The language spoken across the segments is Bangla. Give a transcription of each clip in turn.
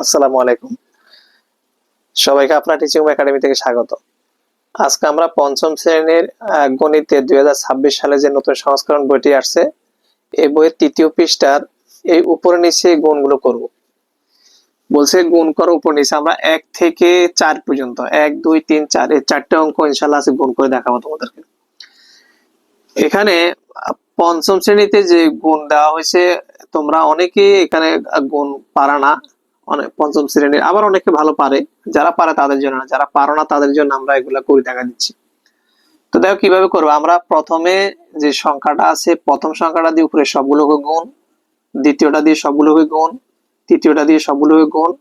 আসসালামু আলাইকুম। সবাইকে আপনার টিচিং একাডেমি থেকে স্বাগত। আজকে আমরা পঞ্চম শ্রেণীর গণিতে 2026 সালে যে নতুন সংস্করণ বইটি আসছে, এই বইয়ের তৃতীয় পৃষ্ঠার এই উপরে নিচে গুণগুলো করব। বলছে গুণ করো উপর নিচে। আমরা 1 থেকে 4 পর্যন্ত 1 2 3 4 এই চারটে অঙ্ক ইনশাআল্লাহ আজকে গুণ করে দেখাবো তোমাদেরকে। এখানে পঞ্চম শ্রেণীতে যে গুণ দেওয়া হয়েছে, তোমরা অনেকেই এখানে গুণ পারা না। অনেক পঞ্চম শ্রেণীর আবার অনেকে ভালো পারে, যারা পারে তাদের জন্য না, যারা পারো না তাদের জন্য আমরা এগুলা করে দেখা দিচ্ছি। তো দেখো কিভাবে করবো। আমরা প্রথমে যে সংখ্যাটা আছে, প্রথম সংখ্যাটা দিয়ে উপরে সবগুলোকে গুণ, দ্বিতীয়টা দিয়ে সবগুলোকে গুণ, তৃতীয়টা দিয়ে সবগুলোকে গুণ,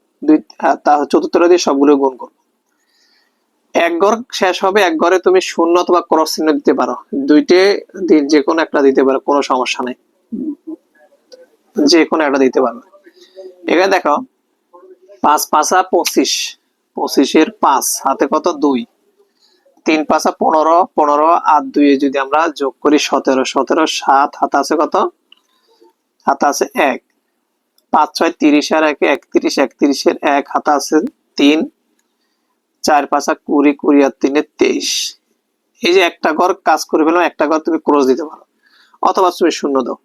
চতুর্থটা দিয়ে সবগুলো গুণ করবো। এক ঘর শেষ হবে, এক ঘরে তুমি শূন্য অথবা ক্রস চিহ্ন দিতে পারো, দুইটে যে কোনো একটা দিতে পারো, কোনো সমস্যা নেই, যে কোনো একটা দিতে পারো। এখানে দেখো 5 5 25, 25-এর 5 হাতে কত 2, 3 5 15, 15 আর 2 যদি আমরা যোগ করি 17, 17 7 হাতে আছে কত, হাতে আছে 1, 5 6 30 আর 1 31, 31-এর 1 হাতে আছে 3, 4 5 20, 20 আর 3 23। এই যে একটা ঘর কাজ করে ফেললাম, একটা ঘর তুমি ক্রস দিতে পারো, অথবা তুমি শূন্য দাও,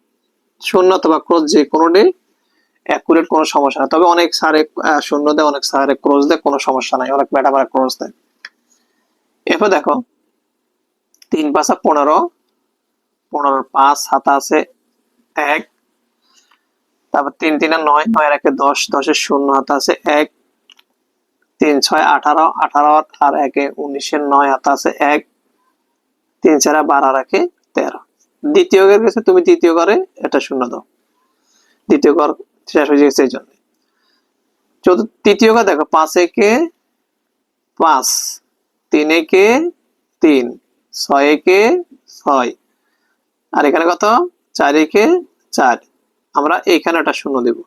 শূন্য অথবা ক্রস যে কোনোটি অ্যাকুরেট, কোনো সমস্যা নাই। তবে অনেক স্যারে শূন্য দেয়, অনেক স্যারে ক্রস দেয়, কোনো সমস্যা নাই, অনেক ম্যাডাম ক্রস দেয়। এরপর দেখো 3 5 15, 15 5 হাতে আছে 1, তারপর 3 3 9, 9 আর 1 10, 10-এর 0 হাতে আছে 1, 3 6 18, 18 আর 1 19-এর 9 হাতে আছে 1, 3 4 12 আর 1 13। দ্বিতীয় ঘরের কাছে তুমি দ্বিতীয় ঘরে এটা শূন্য দাও, দ্বিতীয় ঘর শেষ হয়ে গেছে এই জন্য। তৃতীয় ঘর দেখো 5 1 5, 3 1 3, 6 1 6, আর এখানে কত 4 1 4। আমরা এখানে একটা শূন্য দেব।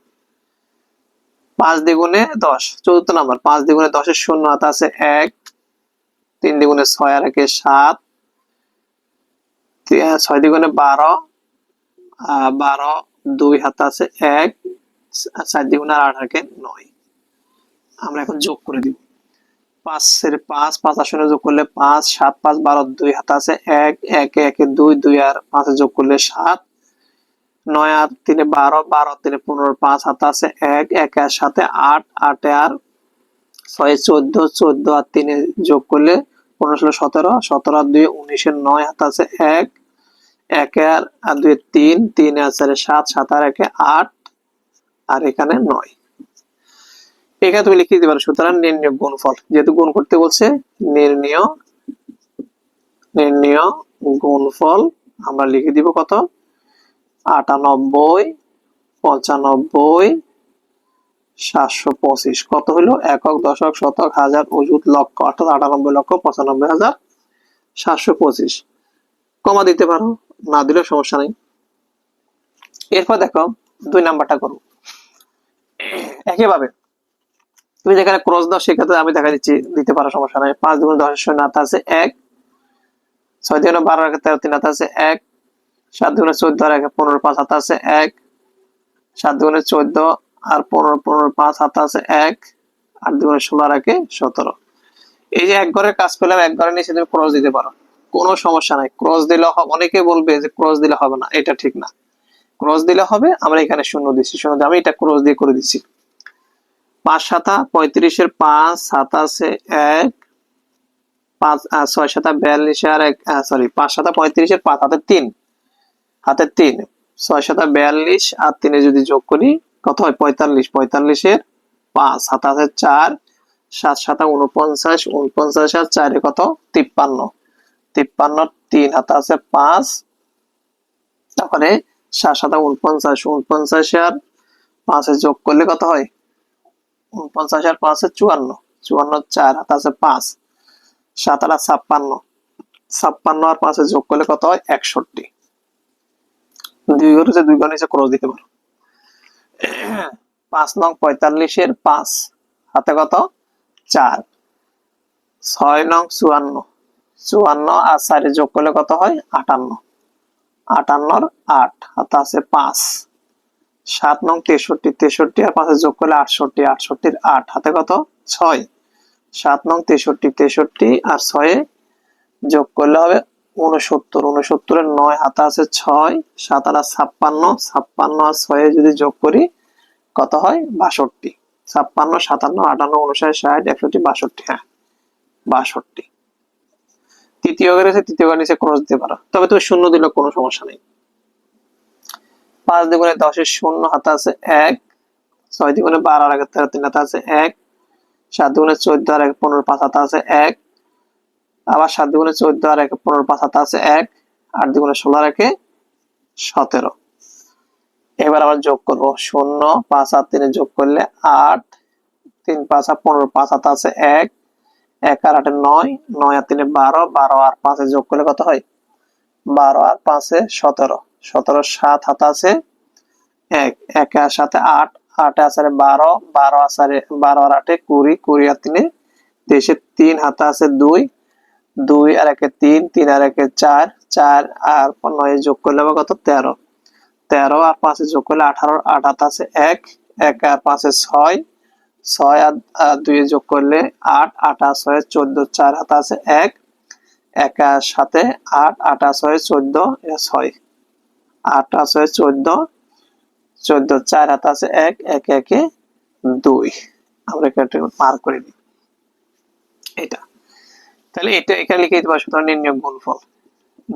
5 দ্বিগুণে 10, চতুর্থ নাম্বার 5 দ্বিগুণে 10-এর 0 হাতে আছে 1, 3 দ্বিগুণে 6 আর 1 7, 6 দ্বিগুণে 12, 12 2 হাতে আছে 1, 4 দ্বিগুণে 8 আর 9। আমরা এখন যোগ করে দিব। 5-এর 5, 5 আর 0 যোগ করলে 5, 7 5 12, 2 হাতে আছে 1, 1 1 2, 2 আর 5 যোগ করলে 7, 9 আর 3 12, 12 আর 3 15, 5 হাতে আছে 1, 1 আর 7 8, 8 আর 6 14, 14 আর 3 যোগ করলে 15 16 17, 17 আর 2 19-এর 9 হাতে আছে 1, 1 আর 2 3, 3 আর 4 7, 7 আর 1 8, আর এখানে 9। এখানে তুমি লিখে দিতে পারো। সুতরাং নির্ণয় গুণফল, যেহেতু গুণ করতে বলছে, নির্ণয় গুণফল আমরা লিখে দিব কত, 98 95 725। কত হলো, একক দশক শতক হাজার অযুত লক্ষ, অর্থাৎ 98,95,725। কমা দিতে পারো, না দিলেও সমস্যা নেই। এরপর দেখো 2 নাম্বারটা করো একইভাবে। তুমি যেখানে ক্রস দাও সেক্ষেত্রে আমি দেখা দিচ্ছি, দিতে পারো, সমস্যা নাই। 5 দ্বিগুণে 10-এর 0 হাতে আছে 1, 6 দ্বিগুণে 12 আর 13 3 হাতে আছে 1, 7 দ্বিগুণে 14 আর 1 15 5 হাতে আছে 1, 7 দ্বিগুণে 14 আর 15 15 5 হাতে আছে 1, 8 দ্বিগুণে 16 আর 1 17। এই যে এক ঘরের কাজ পেলাম, এক ঘরের নিচে তুমি ক্রস দিতে পারো, কোনো সমস্যা নাই। ক্রস দিলে হবে, অনেকে বলবে যে ক্রস দিলে হবে না, এটা ঠিক না। ক্রস দিলে হবে। আমরা এখানে শূন্য দিচ্ছি, শূন্য দিয়ে আমি এটা ক্রস দিয়ে করে দিচ্ছি। 5 7 35-এর 5 হাতে আছে 1, 5 6 7 42 আর 1 সরি 5 7 35-এর 5 হাতে 3, হাতে 3, 6 7 42 আর 3 যদি যোগ করি কত হয় 45, 45-এর 5 হাতে আছে 4, 7 7 49, 49 আর 4 কত 53, 53 3 হাতে আছে 5, তারপরে 7 7 49, 49 আর 5 যোগ করলে কত হয় 49 আর 5 54, 54 4 হাতে আছে 5, 7 আর 56, 56 আর 5 যোগ করলে কত হয় 61। দুই ঘর হচ্ছে, দুই ঘর নিচে ক্রস দিতে পারো। 5 নং 45-এর 5 হাতে কত 4, 6 নং 54, 54 আর 4 যোগ করলে কত হয় 58, 58 আর 8 হাতে আছে 5, 7 নং 63, 63 আর 5 যোগ করলে 68, 68 8 হাতে কত 6। 7 নং 63, 63 আর 6 যোগ করলে হবে 69, 69 এর 9 হাতে আছে 6, 7 আর 56, 56 আর 6 যদি যোগ করি কত হয় 62। 56, 57, 58, 59, 60, 61, 62, হ্যাঁ 62। তৃতীয় ঘরে আছে, তৃতীয় ঘরের নিচে ক্রস দিতে পারো, তবে তুমি শূন্য দিলে কোনো সমস্যা নেই। 5 দ্বিগুণে 10 এর শূন্য হাতে আছে 1, 6 দ্বিগুণে 12 আর 3 হাতে আছে 1, 7 দ্বিগুণে 14 আর 15 5 হাতে আছে 1, আবার 7 দ্বিগুণে 14 আর 15 5 হাতে আছে 1, 8 দ্বিগুণে 16 আর 17। এবার আবার যোগ করব, 0 5 আর 3 যোগ করলে 8, 3 5 আর 15 5 হাতে আছে 1, 1 আর 8 9, 9 আর 3 12, 12 আর 5 যোগ করলে কত হয় 12 আর 5 17, 17 7 হাতে আছে 1, 1 আর 7 8, 8 আছে 12, 12 আছে 12 আর 8 20, 20 আর 3 23, 3 হাতে আছে 2, 2 আর 1 3, 3 আর 1 4, 4 আর 9 যোগ করলে হবে কত 13, 13 আর 5 যোগ করলে 18, 8 হাতে আছে 1, 1 আর 5 6, 6 আর 2 যোগ করলে 8, 8 আর 6 14, 4 হাতে আছে 1, 1 আর 7 8, 8 আর 6 14, 6, 8 আর 6 14, 14 4 হাতে আছে 1, 1 1 2। আমরা এটা পার করে নিই এটা। তাহলে এটা এখানে লিখে দিতে পারো, সুতরাং নির্ণয় গুণফল,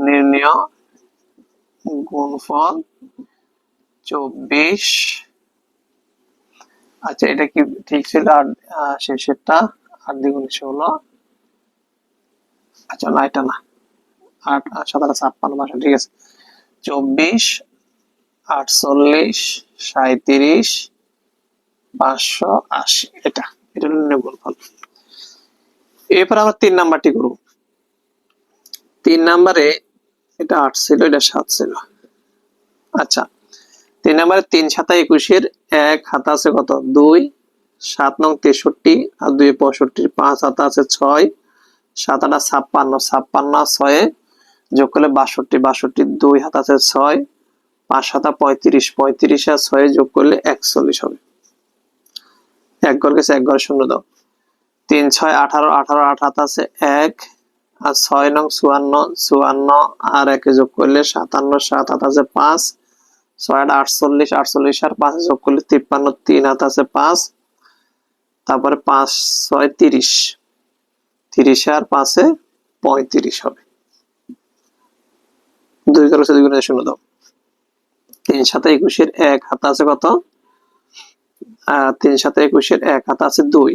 নির্ণয় গুণফল 24। আচ্ছা এটা কি ঠিক ছিল? আর শেষেরটা 8 দ্বিগুণ 16, আচ্ছা না এটা না, 8 আর 7 আর 56, ঠিক আছে। 24 48 37 580, এটা এটা নির্ণয় গুণফল। এরপর আমরা 3 নাম্বারটি করব। 3 নাম্বারে এটা 8 ছিল, এটা 7 ছিল। আচ্ছা 3 নাম্বারে 3 7 21 এর 1 হাতে আছে কত 2, 7 নং 63 আর 2 65, 5 হাতে আছে 6, 7 আর 56, 56 আর 6 যোগ করলে 62, 62 2 হাতে আছে 6, 5 7 35, 35 আর 6 যোগ করলে 41 হবে। এক ঘর গেছে, এক ঘর শূন্য দাও। 3 6 18, 18 8 হাতে আছে 1 আর 6 নং 54, 54 আর 1 যোগ করলে 57, 7 হাতে আছে 5, 6 8 48, 48 আর 5 যোগ করলে 53, 3 হাতে আছে 5, তারপরে 5 6 30, 30 আর 5 35 হবে। 2 ঘর আছে, 2 গুণে শূন্য দাও। 3 7 21 এর 1 হাতে আছে কত 3 7 21 এর 1 হাতে আছে 2,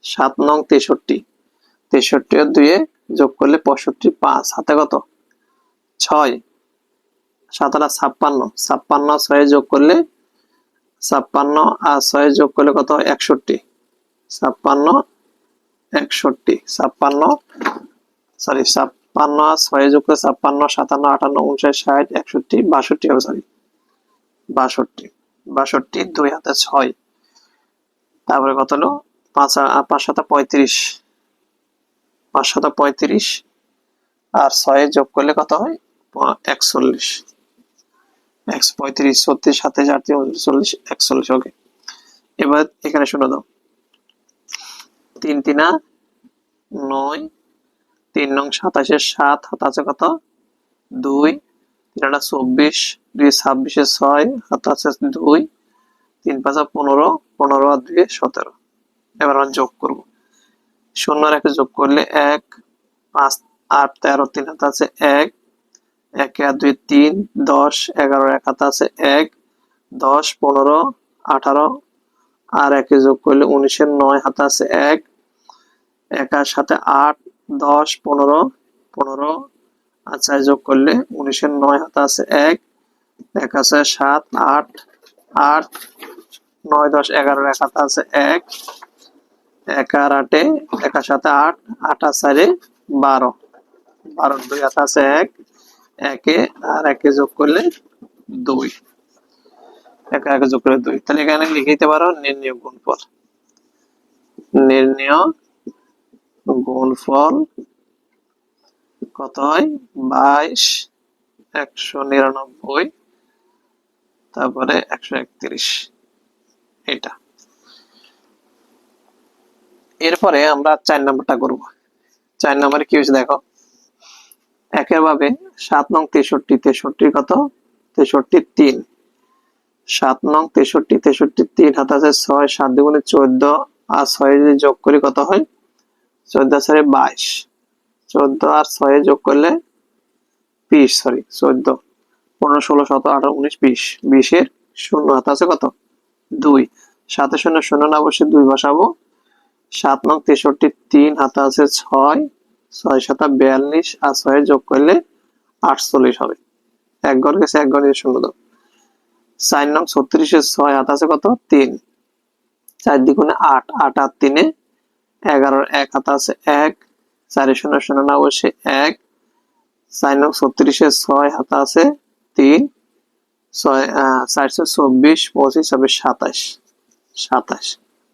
7 নং 63, 63 আর 2 যোগ করলে 65, 5 হাতে কত 6, 7 আর 56, 56 আর 6 যোগ করলে 56 আর 6 যোগ করলে কত 61, 56 61, 56 সরি 56 আর 6 যোগ করে 56 57 58 59 60 61 62 হবে, সরি 62, 62 2 হাতে 6, তারপরে কত হলো 5 5 7 35, 5 7 35 আর 6 যোগ করলে কত হয় 41, 35 36 27 38 39 41, ওকে। এবার এখানে শূন্য দাও। 3 3 9, 3 নং 27 এর 7 হাতে আছে কত 2, 3 24, 2 26 এর 6 হাতে আছে 2, 3 5 15, 15 আর 2 17। এবার আমরা যোগ করব, 0 আর 1 যোগ করলে 1, 5 8 13 3 হাতে আছে 1, 1 আর 2 3, 10 11 1 হাতে আছে 1, 10 15 18 আর 1 যোগ করলে 19 এর 9 হাতে আছে 1, 1 আর সাথে 8 10 15 15 আর 4 যোগ করলে 19 এর 9 হাতে আছে 1, 1 আছে 7 8 8 9 10 11 1 হাতে আছে 1, 1 আর 8 1 আর সাথে 8 8 আর 4 12, 12 2 হাতে আছে 1, 1 আর 1 যোগ করলে 2, 1 আর 1 যোগ করলে 2। তাহলে এখানে লিখে দিতে পারো নির্ণয় গুণফল, নির্ণয় গুণফল কত হয় 22 199, তারপরে 131 এটা। এরপরে আমরা 4 নম্বরটা করব। 4 নম্বরে কি হয়েছে দেখো, একের ভাবে 7 নং 63, 63 কত 63 3, 7 নং 63 63 3 হাতে আছে 6, 7 দুগুণে 14 আর 6 যদি যোগ করি কত হয়, 14 4 22, 14 আর 6 যোগ করলে 20, সরি 14 15 16 17 18 19 20, 20 এর শূন্য হাতে আছে কত 2, 7 শূন্য শূন্য না বসে 2 বসাবো। 7 নং 63 3 হাতে আছে 6, 6 7 42 আর 6 যোগ করলে 48 হবে। এক ঘর গেছে, এক ঘর শূন্য দাও। 4 নং 36 এর 6 হাতে আছে কত 3, 4 দ্বিগুণে 8, 8 আর 3 11, 1 হাতে আছে 1, 4 শূন্য শূন্য না বসে 1, 4 নং 36 এর 6 হাতে আছে 3, 6 424 25 হবে 27, 27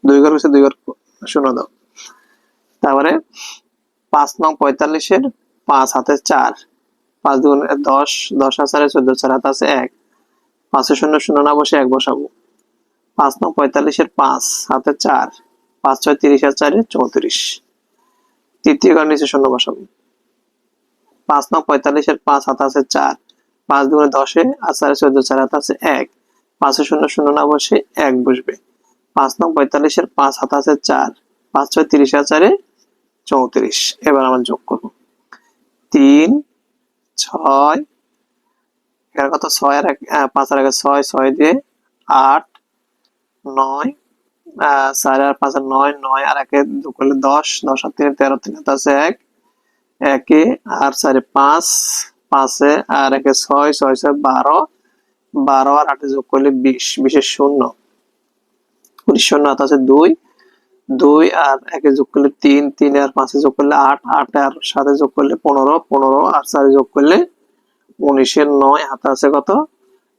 দুই ঘর গেছে, দুই ঘর শূন্য দাও। তারপরে 5 নং 45 এর 5 হাতে 4, 5 দুগুণে 10, 10 আর 4 14, 4 হাতে আছে 1, 5 শূন্য শূন্য না বসে 1 বসাবো। 5 নং 45 এর 5 হাতে 4, 5 6 30 আর 4 34, তৃতীয় ঘর নিচে শূন্য বসাবো। 5 নং 45 এর 5 হাতে আছে 4, 5 দুগুণে 10 আর 4 14, 4 হাতে আছে 1, 5 শূন্য শূন্য না বসে 1 বসবে। 5 নং 45 এর 5 হাতে আছে 4, 5 6 30 আর 4 34। এবার আমরা যোগ করব 3 6, এখানে কত 6 আর 5 আর 6, 6 দিয়ে 8 9, 4 আর 5 আর 9, 9 আর 1 যোগ করলে 10, 10 আর 3 13, 3 হাতে আছে 1, 1 আর 4 5, 5 আর 1 6, 6 6 12, 12 আর 8 যোগ করলে 20, 20 এর শূন্য, 19 শূন্য হাতে আছে 2, 2 আর 1 যোগ করলে 3, 3 আর 5 যোগ করলে 8, 8 আর 7 যোগ করলে 15, 15 আর 4 যোগ করলে 19 এর 9 হাতে আছে কত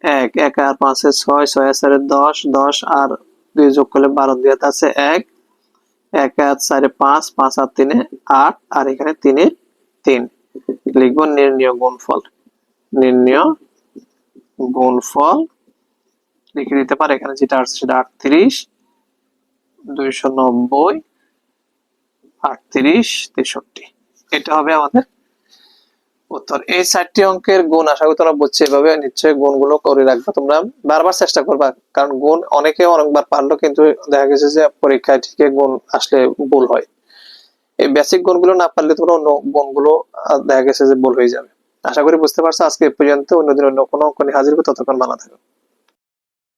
1, 1 আর 5 6, 6 আর 4 10, 10 আর 2 যোগ করলে 12, 2 হাতে আছে 1, 1 আর 4 5, 5 আর 3 8 আর এখানে 3 এ 3 লিখবো নির্ণয় গুণফল। নির্ণয় গুণফল লিখে দিতে পারে, এখানে যেটা আসছে সেটা 38, 290, 38, 63। এটা হবে আমাদের উত্তর। এই 4টি অঙ্কের গুণ আশা করি তোমরা বুঝছো, এভাবে নিশ্চয়ই গুণগুলো করে রাখবা, তোমরা বারবার চেষ্টা করবা, কারণ গুণ অনেকে অনেকবার পারলো কিন্তু দেখা গেছে যে পরীক্ষায় ঠিকই গুণ আসলে ভুল হয়। এই বেসিক গুণগুলো না পারলে তোমরা অন্য গুণগুলো দেখা গেছে যে ভুল হয়ে যাবে। আশা করি বুঝতে পারছো। আজকে এ পর্যন্ত, অন্যদিন অন্য কোনো অঙ্ক নিয়ে হাজির হবো, ততক্ষণ ভালো থাকো।